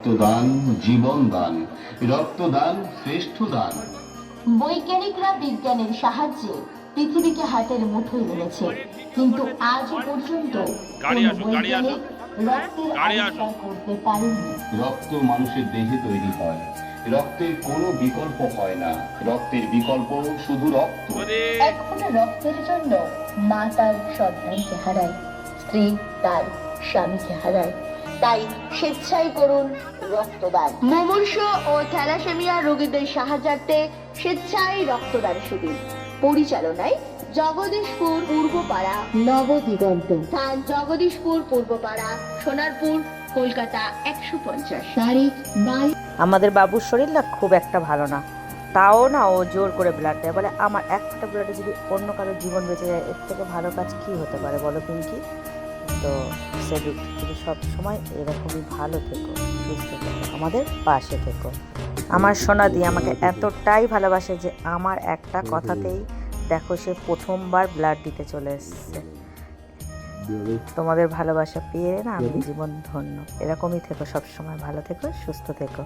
রক্তদান জীবন দান, রক্তদান শ্রেষ্ঠ দান। বৈজ্ঞানিকরা বিজ্ঞানের সাহায্যে পৃথিবীকে হাতের মুঠোয় এনেছে, কিন্তু আজও পর্যন্ত কোনো বৈজ্ঞানিক রক্তের আবিষ্কার করতে পারেননি। রক্ত মানুষের দেহে তৈরি হয়, রক্তের কোনো বিকল্প হয় না, রক্তের বিকল্প শুধু রক্ত। এখন রক্তের জন্য মা তার সন্তানকে হারায়, স্ত্রী তার স্বামীকে হারায়। তাই স্বেচ্ছায় করুন রক্তদান। মুমূর্ষ ও থ্যালাসেমিয়া রোগীদের সাহায্যার্থে স্বেচ্ছায় রক্তদান শিবির পরিচালনায় জগদীশপুর পূর্বপাড়া নবদিগন্ত, স্থান জগদীশপুর পূর্বপাড়া, সোনারপুর, কলকাতা 150। তারিখ 22। আমাদের বাবুর শরীর না খুব একটা ভালো না, তাও না ও জোর করে ব্লাড দেয়, বলে আমার এক ফোঁটা ব্লাডে যদি অন্য কারোর জীবন বেঁচে যায় এর থেকে ভালো কাজ কি হতে পারে বলো পিঙ্কি। তো সেদিক তুমি সবসময় এরকমই ভালো থেকো, সুস্থ থেকো, আমাদের পাশে থেকো। আমার সোনাদি আমাকে এতটাই ভালোবাসে যে আমার একটা কথাতেই দেখো সে প্রথমবার ব্লাড দিতে চলে এসছে। তোমাদের ভালোবাসা পেয়ে না আমি জীবন ধন্য। এরকমই থেকো, সবসময় ভালো থেকো, সুস্থ থেকো।